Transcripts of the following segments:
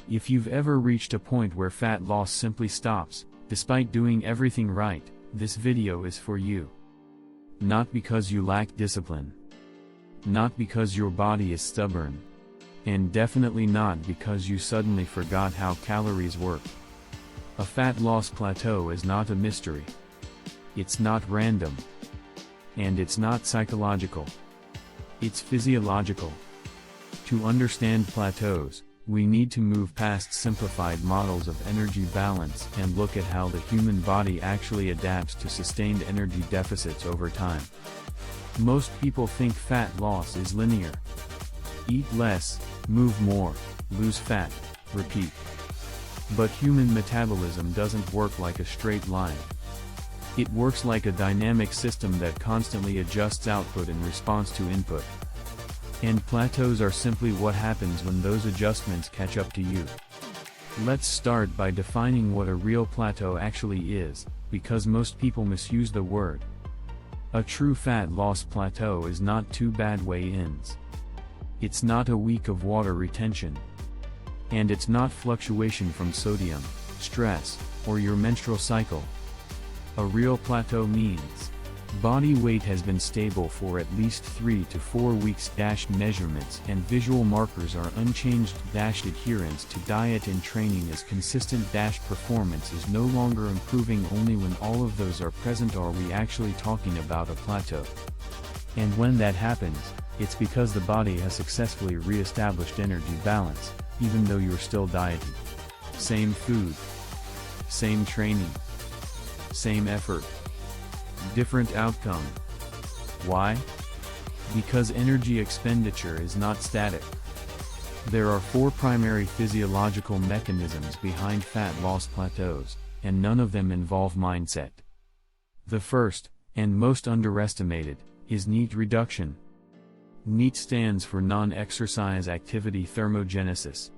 If you've ever reached a point where fat loss simply stops, despite doing everything right, this video is for you. Not because you lack discipline. Not because your body is stubborn. And definitely not because you suddenly forgot how calories work. A fat loss plateau is not a mystery. It's not random. And it's not psychological. It's physiological. To understand plateaus, we need to move past simplified models of energy balance and look at how the human body actually adapts to sustained energy deficits over time. Most people think fat loss is linear. Eat less, move more, lose fat, repeat. But human metabolism doesn't work like a straight line. It works like a dynamic system that constantly adjusts output in response to input. And plateaus are simply what happens when those adjustments catch up to you. Let's start by defining what a real plateau actually is, because most people misuse the word. A true fat loss plateau is not two bad weigh-ins. It's not a week of water retention. And it's not fluctuation from sodium, stress, or your menstrual cycle. A real plateau means body weight has been stable for at least 3 to 4 weeks. Measurements and visual markers are unchanged. Adherence to diet and training is consistent. Performance is no longer improving. Only when all of those are present are we actually talking about a plateau. And when that happens, it's because the body has successfully re-established energy balance, even though you're still dieting. Same food. Same training. Same effort. Different outcome. Why? Because energy expenditure is not static. There are 4 primary physiological mechanisms behind fat loss plateaus, and none of them involve mindset. The first, and most underestimated, is NEAT reduction. NEAT stands for non-exercise activity thermogenesis.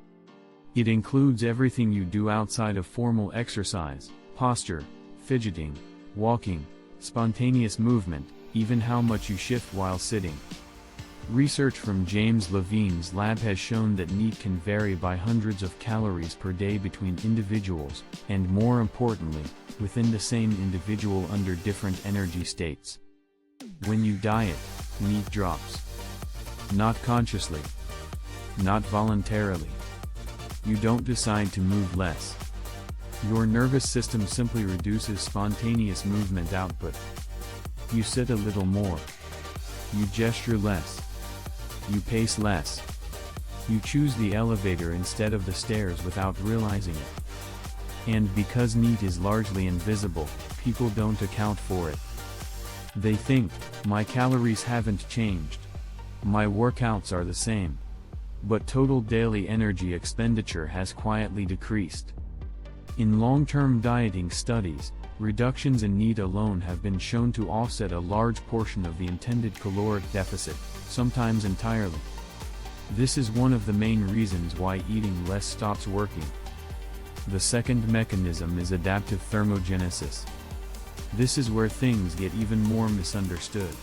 It includes everything you do outside of formal exercise: posture, fidgeting, walking, spontaneous movement, even how much you shift while sitting. Research from James Levine's lab has shown that NEAT can vary by hundreds of calories per day between individuals, and more importantly, within the same individual under different energy states. When you diet, NEAT drops. Not consciously. Not voluntarily. You don't decide to move less. Your nervous system simply reduces spontaneous movement output. You sit a little more. You gesture less. You pace less. You choose the elevator instead of the stairs without realizing it. And because NEAT is largely invisible, people don't account for it. They think, my calories haven't changed. My workouts are the same. But total daily energy expenditure has quietly decreased. In long-term dieting studies, reductions in NEAT alone have been shown to offset a large portion of the intended caloric deficit, sometimes entirely. This is one of the main reasons why eating less stops working. The second mechanism is adaptive thermogenesis. This is where things get even more misunderstood.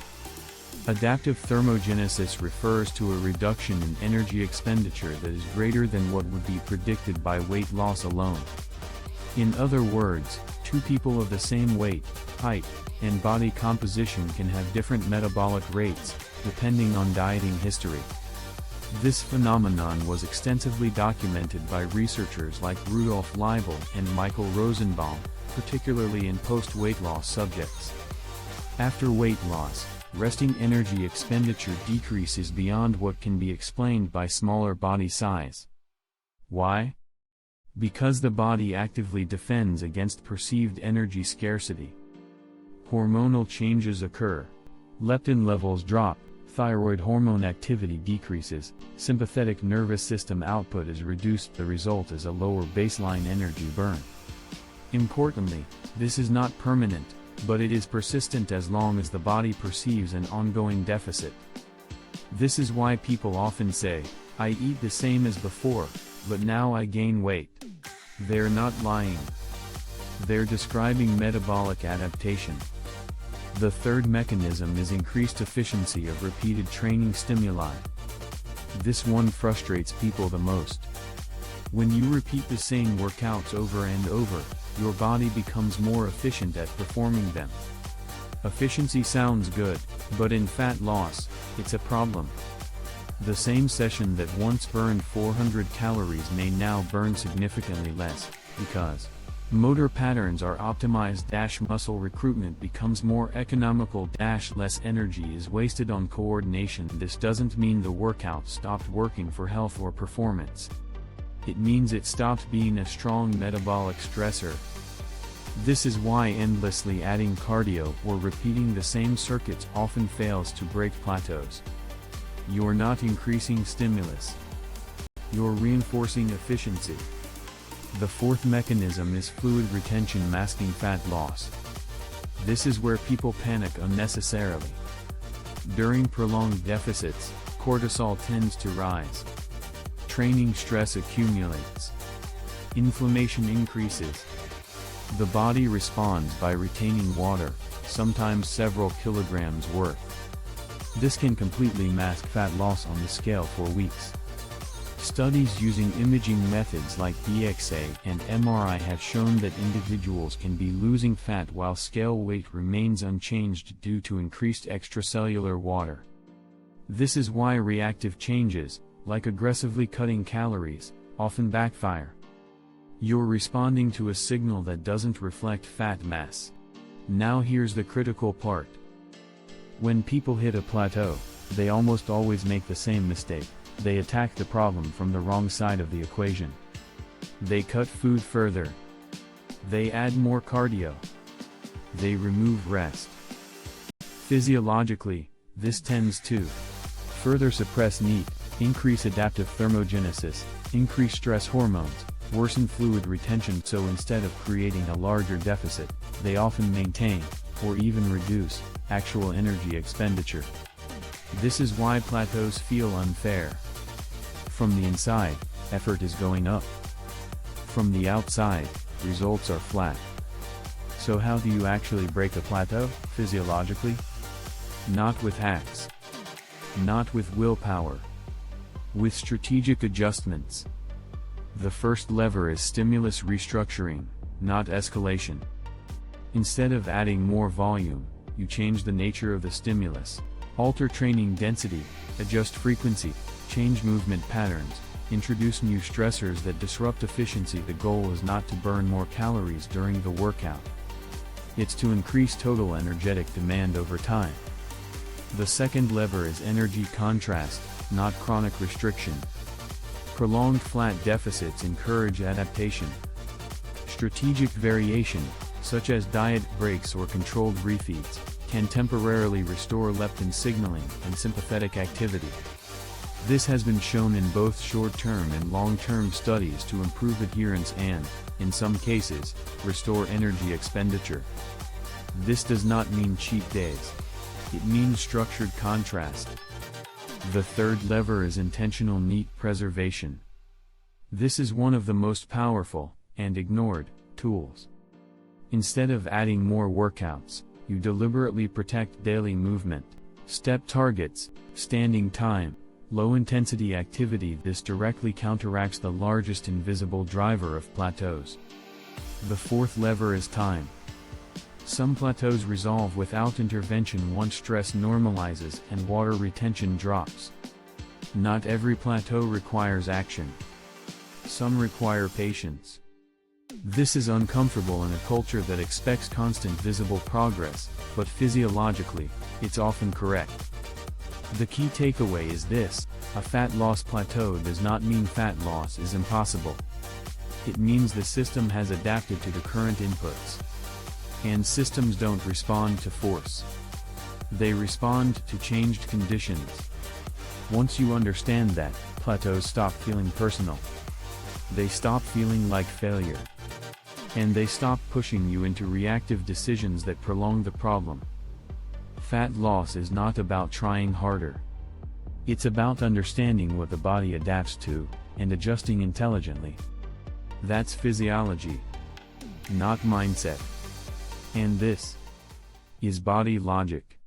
Adaptive thermogenesis refers to a reduction in energy expenditure that is greater than what would be predicted by weight loss alone. In other words, 2 people of the same weight, height, and body composition can have different metabolic rates, depending on dieting history. This phenomenon was extensively documented by researchers like Rudolf Leibel and Michael Rosenbaum, particularly in post-weight loss subjects. After weight loss, resting energy expenditure decreases beyond what can be explained by smaller body size. Why? Because the body actively defends against perceived energy scarcity. Hormonal changes occur. Leptin levels drop, thyroid hormone activity decreases, sympathetic nervous system output is reduced. The result is a lower baseline energy burn. Importantly, this is not permanent, but it is persistent as long as the body perceives an ongoing deficit. This is why people often say, I eat the same as before, but now I gain weight. They're not lying. They're describing metabolic adaptation. The third mechanism is increased efficiency of repeated training stimuli. This one frustrates people the most. When you repeat the same workouts over and over, your body becomes more efficient at performing them. Efficiency sounds good, but in fat loss, it's a problem. The same session that once burned 400 calories may now burn significantly less, because motor patterns are optimized. Muscle recruitment becomes more economical. Less energy is wasted on coordination. This doesn't mean the workout stopped working for health or performance. It means it stopped being a strong metabolic stressor. This is why endlessly adding cardio or repeating the same circuits often fails to break plateaus. You're not increasing stimulus. You're reinforcing efficiency. The fourth mechanism is fluid retention masking fat loss. This is where people panic unnecessarily. During prolonged deficits, cortisol tends to rise. Training stress accumulates. Inflammation increases. The body responds by retaining water, sometimes several kilograms worth. This can completely mask fat loss on the scale for weeks. Studies using imaging methods like DXA and MRI have shown that individuals can be losing fat while scale weight remains unchanged due to increased extracellular water. This is why reactive changes, like aggressively cutting calories, often backfire. You're responding to a signal that doesn't reflect fat mass. Now here's the critical part. When people hit a plateau, they almost always make the same mistake. They attack the problem from the wrong side of the equation. They cut food further. They add more cardio. They remove rest. Physiologically, this tends to further suppress NEAT, increase adaptive thermogenesis, increase stress hormones, worsen fluid retention. So instead of creating a larger deficit, they often maintain, or even reduce, actual energy expenditure. This is why plateaus feel unfair. From the inside, effort is going up. From the outside, results are flat. So how do you actually break a plateau, physiologically? Not with hacks. Not with willpower. With strategic adjustments. The first lever is stimulus restructuring, not escalation. Instead of adding more volume, you change the nature of the stimulus. Alter training density, adjust frequency, change movement patterns, introduce new stressors that disrupt efficiency. The goal is not to burn more calories during the workout. It's to increase total energetic demand over time. The second lever is energy contrast, not chronic restriction. Prolonged flat deficits encourage adaptation. Strategic variation, such as diet breaks or controlled refeeds, can temporarily restore leptin signaling and sympathetic activity. This has been shown in both short-term and long-term studies to improve adherence and, in some cases, restore energy expenditure. This does not mean cheat days. It means structured contrast. The third lever is intentional NEAT preservation. This is one of the most powerful, and ignored, tools. Instead of adding more workouts, you deliberately protect daily movement, step targets, standing time, low-intensity activity. This directly counteracts the largest invisible driver of plateaus. The fourth lever is time. Some plateaus resolve without intervention once stress normalizes and water retention drops. Not every plateau requires action. Some require patience. This is uncomfortable in a culture that expects constant visible progress, but physiologically, it's often correct. The key takeaway is this: a fat loss plateau does not mean fat loss is impossible. It means the system has adapted to the current inputs. And systems don't respond to force. They respond to changed conditions. Once you understand that, plateaus stop feeling personal. They stop feeling like failure. And they stop pushing you into reactive decisions that prolong the problem. Fat loss is not about trying harder. It's about understanding what the body adapts to, and adjusting intelligently. That's physiology, not mindset. And this is body logic.